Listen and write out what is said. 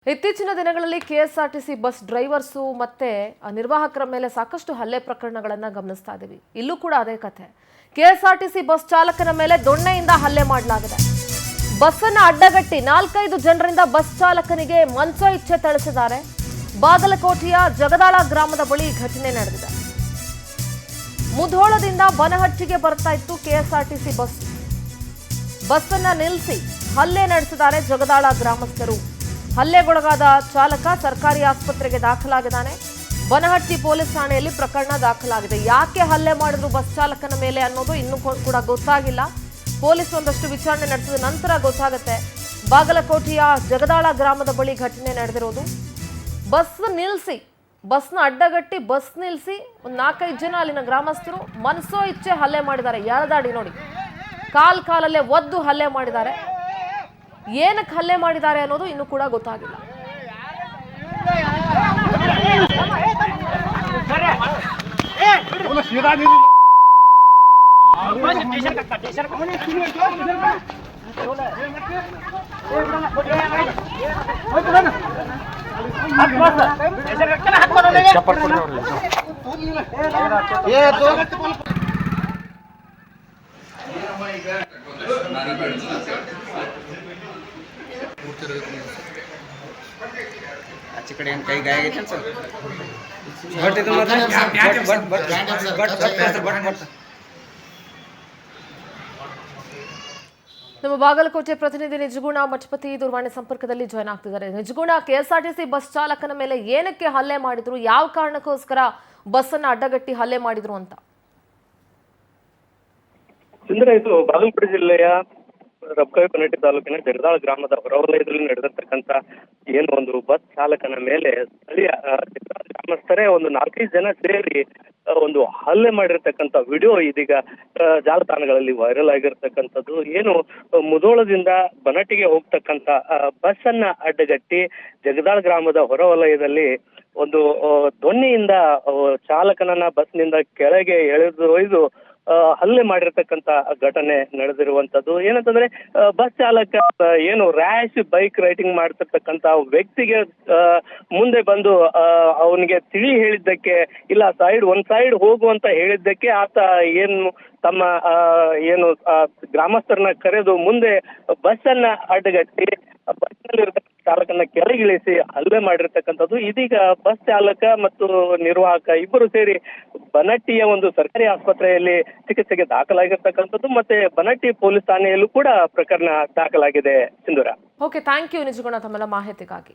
ಇತ್ತೀಚಿನ ದಿನಗಳಲ್ಲಿ KSRTC bus drivers ಮತ್ತೆ ನಿರ್ವಾಹಕರ ಮೇಲೆ ಸಾಕಷ್ಟು ಹಲ್ಲೆ ಪ್ರಕರಣಗಳನ್ನು ಗಮನಿಸ್ತಾ ಇದ್ದೀವಿ. ಇಲ್ಲೂ ಕೂಡ ಅದೇ ಕಥೆ. ಕೆಎಸ್ಆರ್ಟಿಸಿ ಬಸ್ ಚಾಲಕನ ಮೇಲೆ ದೊಣ್ಣೆಯಿಂದ ಹಲ್ಲೆ ಮಾಡಲಾಗಿದೆ. ಬಸ್ಸನ್ನು ಅಡ್ಡಗಟ್ಟಿ 4-5 ಜನರಿಂದ ಬಸ್ ಚಾಲಕನಿಗೆ ಮಂಚ ಇಚ್ಛೆ ಥಳಿಸಿದ್ದಾರೆ. ಬಾಗಲಕೋಟೆಯ ಜಗದಾಳ ಗ್ರಾಮದ ಬಳಿ ಘಟನೆ ನಡೆದಿದೆ. ಮುಧೋಳದಿಂದ ಬನಹಟ್ಟಿಗೆ ಬರ್ತಾ ಇತ್ತು ಕೆಎಸ್ಆರ್ಟಿಸಿ ಬಸ್ಸನ್ನು ನಿಲ್ಲಿಸಿ ಹಲ್ಲೆ ನಡೆಸಿದ್ದಾರೆ ಜಗದಾಳ ಗ್ರಾಮಸ್ಥರು. ಹಲ್ಲೆಗೊಳಗಾದ ಚಾಲಕ ಸರ್ಕಾರಿ ಆಸ್ಪತ್ರೆಗೆ ದಾಖಲಾಗಿದ್ದಾನೆ. ಬನಹಟ್ಟಿ ಪೊಲೀಸ್ ಠಾಣೆಯಲ್ಲಿ ಪ್ರಕರಣ ದಾಖಲಾಗಿದೆ. ಯಾಕೆ ಹಲ್ಲೆ ಮಾಡಿದ್ರು ಬಸ್ ಚಾಲಕನ ಮೇಲೆ ಅನ್ನೋದು ಇನ್ನೂ ಕೂಡ ಗೊತ್ತಾಗಿಲ್ಲ. ಪೊಲೀಸ್ ಒಂದಷ್ಟು ವಿಚಾರಣೆ ನಡೆಸಿದ ನಂತರ ಗೊತ್ತಾಗುತ್ತೆ. ಬಾಗಲಕೋಟೆಯ ಜಗದಾಳ ಗ್ರಾಮದ ಬಳಿ ಘಟನೆ ನಡೆದಿರೋದು. ಬಸ್ನ ಅಡ್ಡಗಟ್ಟಿ ಬಸ್ ನಿಲ್ಲಿಸಿ ಒಂದು 4-5 ಜನ ಅಲ್ಲಿನ ಗ್ರಾಮಸ್ಥರು ಮನಸೋ ಇಚ್ಛೆ ಹಲ್ಲೆ ಮಾಡಿದ್ದಾರೆ. ಎಳೆದಾಡಿ ನೋಡಿ, ಕಾಲಲ್ಲೇ ಒದ್ದು ಹಲ್ಲೆ ಮಾಡಿದ್ದಾರೆ. ಏನಕ್ಕೆ ಹಲ್ಲೆ ಮಾಡಿದ್ದಾರೆ ಅನ್ನೋದು ಇನ್ನೂ ಕೂಡ ಗೊತ್ತಾಗಿಲ್ಲ. ಆಚೆ ಕಡೆ ಕೈ ಗಾಯ ಆಗೈತೆ ಸರ್. ನಮ್ಮ ಬಾಗಲಕೋಟೆ ಪ್ರತಿನಿಧಿ ನಿಜಗುಣ ಮಠಪತಿ ದೂರವಾಣಿ ಸಂಪರ್ಕದಲ್ಲಿ ಜಾಯ್ನ್ ಆಗ್ತಿದ್ದಾರೆ. ನಿಜಗುಣ, ಕೆಎಸ್ಆರ್ಟಿಸಿ ಬಸ್ ಚಾಲಕನ ಮೇಲೆ ಏನಕ್ಕೆ ಹಲ್ಲೆ ಮಾಡಿದ್ರು, ಯಾವ ಕಾರಣಕ್ಕೋಸ್ಕರ ಬಸ್ ಅನ್ನ ಅಡ್ಡಗಟ್ಟಿ ಹಲ್ಲೆ ಮಾಡಿದ್ರು ಅಂತ? ಇದು ಬಾಗಲಕೋಟೆ ಜಿಲ್ಲೆಯ ಬನಹಟ್ಟಿ ತಾಲೂಕಿನ ಜಗದಾಳ ಗ್ರಾಮದ ಹೊರವಲಯದಲ್ಲಿ ನಡೆದಿರ್ತಕ್ಕಂಥ ಏನು ಒಂದು ಬಸ್ ಚಾಲಕನ ಮೇಲೆ ಸ್ಥಳೀಯ ಗ್ರಾಮಸ್ಥರೇ ಒಂದು 4-5 ಜನ ಸೇರಿ ಒಂದು ಹಲ್ಲೆ ಮಾಡಿರ್ತಕ್ಕಂಥ ವಿಡಿಯೋ ಇದೀಗ ಜಾಲತಾಣಗಳಲ್ಲಿ ವೈರಲ್ ಆಗಿರ್ತಕ್ಕಂಥದ್ದು. ಏನು ಮುಧೋಳದಿಂದ ಬನಹಟ್ಟಿಗೆ ಹೋಗ್ತಕ್ಕಂಥ ಬಸ್ ಅನ್ನ ಅಡ್ಡಗಟ್ಟಿ ಜಗದಾಳ ಗ್ರಾಮದ ಹೊರವಲಯದಲ್ಲಿ ಒಂದು ದೊಣ್ಣೆಯಿಂದ ಚಾಲಕನನ್ನ ಬಸ್ನಿಂದ ಕೆಳಗೆ ಎಳೆದೊಯ್ದು ಹಲ್ಲೆ ಮಾಡಿರ್ತಕ್ಕಂಥ ಘಟನೆ ನಡೆದಿರುವಂತದ್ದು. ಏನಂತಂದ್ರೆ ಬಸ್ ಚಾಲಕ ಏನು ರ್ಯಾಶ್ ಬೈಕ್ ರೈಡಿಂಗ್ ಮಾಡ್ತಿರ್ತಕ್ಕಂಥ ವ್ಯಕ್ತಿಗೆ ಮುಂದೆ ಬಂದು ಅವನಿಗೆ ತಿಳಿ ಹೇಳಿದ್ದಕ್ಕೆ, ಇಲ್ಲ ಒಂದ್ ಸೈಡ್ ಹೋಗುವಂತ ಹೇಳಿದ್ದಕ್ಕೆ ಆತ ಏನು ತಮ್ಮ ಏನು ಗ್ರಾಮಸ್ಥರನ್ನ ಕರೆದು ಮುಂದೆ ಬಸ್ ಅನ್ನ ಅಡ್ಡಗಟ್ಟಿ ಬಸ್ನಲ್ಲಿರ್ತಕ್ಕಂಥ ಚಾಲಕನ ಕೆಳಗಿಳಿಸಿ ಹಲ್ಲೆ ಮಾಡಿರ್ತಕ್ಕಂಥದ್ದು. ಇದೀಗ ಬಸ್ ಚಾಲಕ ಮತ್ತು ನಿರ್ವಾಹಕ ಇಬ್ಬರು ಸೇರಿ ಬನಹಟ್ಟಿಯ ಒಂದು ಸರ್ಕಾರಿ ಆಸ್ಪತ್ರೆಯಲ್ಲಿ ಚಿಕಿತ್ಸೆಗೆ ದಾಖಲಾಗಿರ್ತಕ್ಕಂಥದ್ದು. ಮತ್ತೆ ಬನಹಟ್ಟಿ ಪೊಲೀಸ್ ಠಾಣೆಯಲ್ಲೂ ಕೂಡ ಪ್ರಕರಣ ದಾಖಲಾಗಿದೆ. ಸಿಂಧೂರ. ಓಕೆ, ಥ್ಯಾಂಕ್ ಯು ನಿಜಗುಣ ತಮ್ಮೆಲ್ಲ ಮಾಹಿತಿಗಾಗಿ.